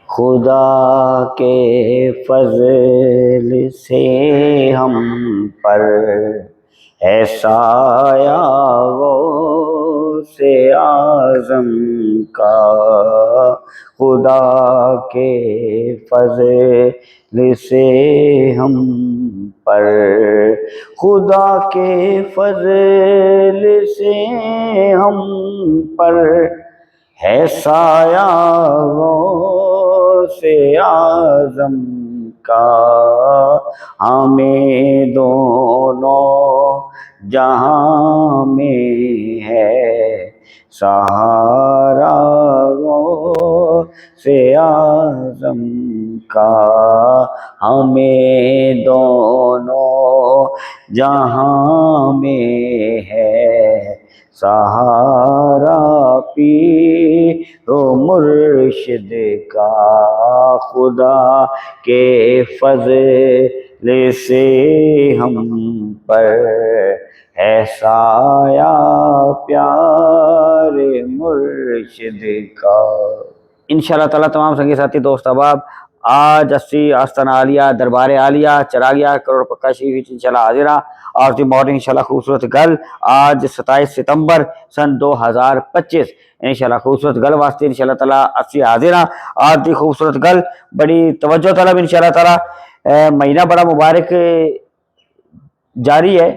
خدا کے فضل سے ہم پر ہے سایہ غوث اعظم کا، خدا کے فضل سے ہم پر، خدا کے فضل سے ہم پر ہے سایہ غوث اعظم کا، ہمیں دونوں جہاں میں ہے سہارا غوث اعظم کا، ہمیں دونوں جہاں میں ہے سہارا پیر و مرشد کا، خدا کے فضل سے ہم پر ہے سایہ پیار مرشد کا۔ انشاءاللہ تعالیٰ تمام سنگی ساتھی دوست احباب، آج اسی آستانہ عالیہ دربار عالیہ چراغیہ کروڑ پکا شریف انشاءاللہ حاضرہ آج دی مارننگ انشاءاللہ خوبصورت گل آج 27 ستمبر سن 2025 انشاءاللہ خوبصورت گل واسطے انشاءاللہ تعالیٰ اسی حاضرہ آج دی خوبصورت گل بڑی توجہ طلب انشاءاللہ تعالیٰ۔ مہینہ بڑا مبارک جاری ہے،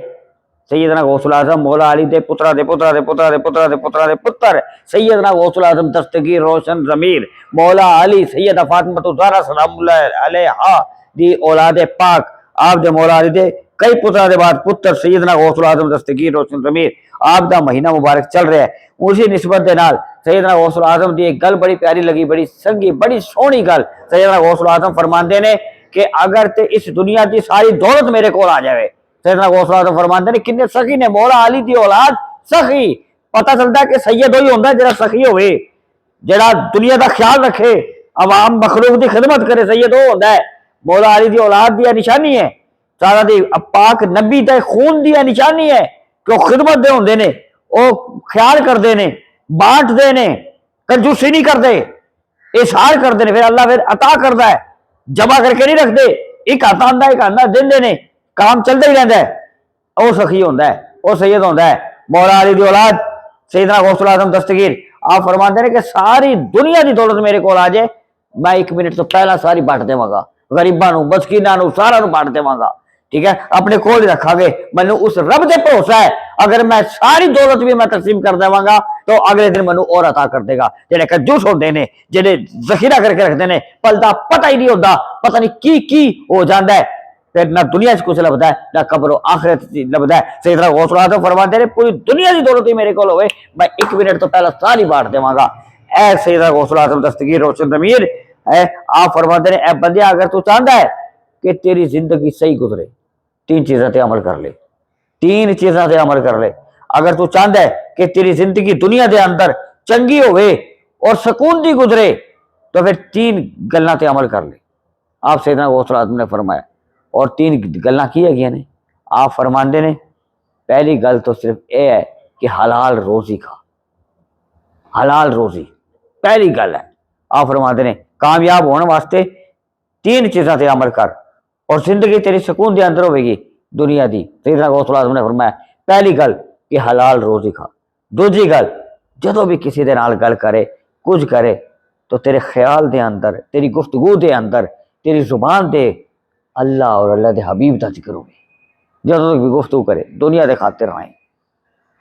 سیدنا غوث العظم مولا علی دے پترا دے پترا دے پترا دے پترا دے پترا دے پتر سیدنا غوث العظم دستگیر روشن ضمیر مولا علی سیدہ فاطمہ الزہرا سلام اللہ علیہا دی اولاد پاک آپ دے مولا علی دے کئی پترا دے بعد پتر سیدنا غوث العظم دستگیر روشن ضمیر آپ دا مہینہ مبارک چل رہا ہے، اسی نسبت دے نال سیدنا غوث العظم دی ایک گل بڑی پیاری لگی، بڑی سنگی بڑی سونی گل۔ سیدنا غوث العظم فرماندے نے کہ اگر تے اس دنیا دی ساری دولت میرے کول آ جائے، سیدنا غوث العظم فرماندے نے کنے سخی نے مولا علی دی اولاد سخی، پتہ چلتا ہے کہ سید وہی ہوندا ہے جڑا سخی ہوئے، جڑا دنیا دا خیال رکھے عوام مخلوق دی خدمت کرے، سید وہ ہوندا ہے۔ مولا علی دی اولاد دی نشانی ہے، سارا دی پاک نبی دے خون دی نشانی ہے کہ وہ خدمت دے ہوندے نے، وہ خیال کردے نے، بانٹ دے نے، کنجوسی نہیں کردے، اظہار کردے نے، پھر اللہ پھر عطا کردا ہے، جمع کر کے نہیں رکھدے، ایک ہاتھ آندا ایک آندا دیندے نے، کام چلتا ہی رہتا ہے، وہ سخی ہوندا ہے، وہ سید ہوندا ہے۔ مولا علی دی اولاد سیدنا غوث العظم دستگیر آپ فرماتے ہیں کہ ساری دنیا دی دولت میرے کول آ جائے میں 1 منٹ تو پہلا ساری بانٹ دیواں گا، غریباں نو مسکیناں نو سارا نو بانٹ دیواں گا، ٹھیک ہے، اپنے کول ہی رکھا گے، مینوں اس رب دے بھروسہ ہے اگر میں ساری دولت بھی میں تقسیم کر دیواں گا تو اگلے دن مینوں اور عطا کر دے گا۔ جڑے کنجوس ہوندے نے، جڑے ذخیرہ کر کے رکھدے نے، پلدا پتہ ہی نہیں ہوندا، پتہ نہیں کی ہو جاندا ہے، پھر نہ دنیا سے کچھ لبدا ہے نہ قبر و آخرت لبدا ہے۔ سیدنا غوث العظم فرماتے ہیں پوری دنیا دی دولت ہی میرے کول ہوئے میں 1 منٹ تو پہلا ساری بانٹ دیواں گا۔ اے سیدنا غوث العظم دستگیر روشن ضمیر آپ فرماتے ہیں اے بندیا اگر تو چاہتا ہے کہ تیری زندگی صحیح گزرے 3 چیزاں تے عمل کر لے، 3 چیزاں تے عمل کر لے۔ اگر تو چاہتا ہے کہ تیری زندگی دنیا دے اندر چنگی ہوئے اور سکون دی گزرے تو پھر 3 گلاں تے عمل کر لے۔ آپ سیدنا غوث العظم نے فرمایا اور 3 گلاں کی ہے نے آپ فرماندے نے پہلی گل تو صرف یہ ہے کہ حلال روزی کھا، حلال روزی پہلی گل ہے۔ آپ فرماندے نے کامیاب ہونے واسطے 3 چیزاں تے عمل کر اور زندگی تیری سکون دے اندر ہوئے گی دنیا دی۔ سیدنا غوث العظم نے فرمایا پہلی گل کہ حلال روزی کھا، دوسری گل جدوں بھی کسی دے نال گل کرے کچھ کرے تو تیرے خیال دے اندر تیری گفتگو دے اندر تیری زبان دے اللہ اور اللہ دے حبیب دا ذکر ہوئے، جدوں تک بھی گفتگو کرے دنیا دے خاطر آئیں،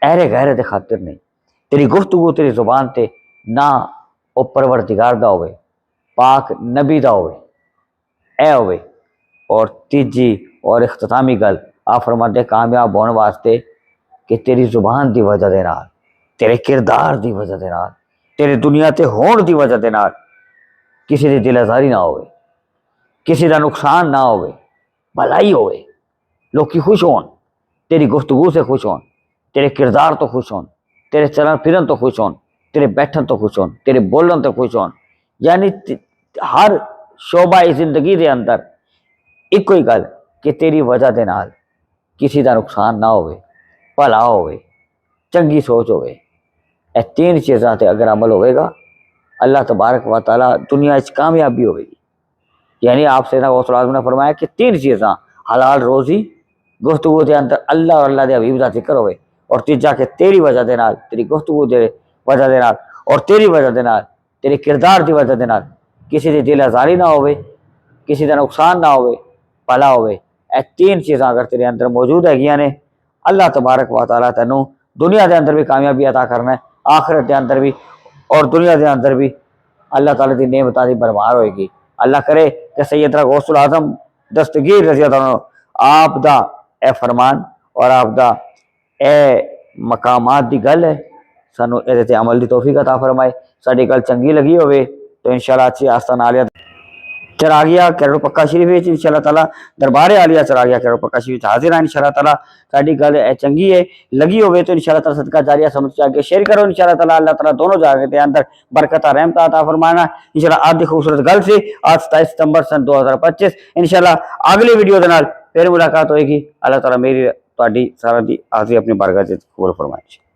اہرے غیرے دے خاطر نہیں، تیری گفتگو تیری زبان تے نہ او پروردگار دا ہوئے، پاک نبی دا ہوئے، اے ہوئے۔ اور تیجی اور اختتامی گل آپ فرماتے کامیاب ہونے واسطے کہ تیری زبان دی وجہ دے نال، تیرے کردار دی وجہ دے نال، تیرے دنیا تے ہون دی وجہ دے نال کسی دی دل آزاری نہ ہوئے، کسی دا نقصان نہ ہوئے، بھلائی ہوئے، لوکی خوش ہون، تیری گفتگو سے خوش ہون، تیرے کردار تو خوش ہون، تیرے چلن پھرن تو خوش ہون، تیرے بیٹھن تو خوش ہون، تیرے بولن تو خوش ہون، یعنی ہر شعبہ زندگی دے اندر ایک کوئی گل کہ تیری وجہ دے نال کسی دا نقصان نہ ہوئے، بھلا ہوئے، چنگی سوچ ہوئے۔ اے 3 چیزاں تے اگر عمل ہوئے گا اللہ تبارک و تعالیٰ دنیا اس کامیابی ہوئے گی. یعنی آپ سیدنا غوث العظم نے فرمایا کہ 3 چیزاں حلال روزی گفتگو دے اندر اللہ اور اللہ دے حبیب دا ذکر ہوئے, اور تیجا کہ تیری وجہ دے نال تیری گفتگو دے وجہ دے نال اور تیری وجہ دے نال تیرے کردار دی وجہ دے نال کسی دی دل آزاری نہ ہوئے, کسی دا نقصان نہ ہوئے, بھلا ہوئے. اے 3 چیزاں اگر تیرے اندر موجود ہے گیا نے, اللہ تبارک و تعالیٰ تینوں دنیا دے اندر بھی کامیابی عطا کرنا ہے, آخرت دے اندر بھی اور دنیا دے اندر بھی اللہ تعالیٰ دی نعمتاں دی بھرمار ہوئے گی. اللہ کرے کہ سیدنا غوث العظم دستگیر رضی اللہ عنہ آپ دا اے فرمان اور آپ دا اے مقامات دی گل ہے, سانو اے تے عمل دی توفیق عطا فرمائے. ساڈی گل چنگی لگی ہوئے تو انشاءاللہ اچھی آستان عالیہ چراغیہ کیرو پکا شریف وچ انشاءاللہ تعالیٰ دربار عالیہ چراغیہ کیرو پکا شریف حاضر ہیں انشاءاللہ تعالیٰ. ساڈی گل چنگی ہے لگی ہوئے تو انشاءاللہ تعالیٰ صدقہ جاریہ سمجھ کے آگے شیئر کرو انشاءاللہ تعالیٰ. اللہ تعالیٰ دونوں جگہ کے اندر برکت رحمت عطا فرمانا انشاءاللہ. آج دی خوبصورت گل سے آج 27 ستمبر سن 2025 انشاءاللہ اگلی ویڈیو دے نال پھر ملاقات ہوئے گی. اللہ تعالیٰ میری تہاڈی سارا دی حاضری اپنی بارگاہ وچ قبول فرمائے.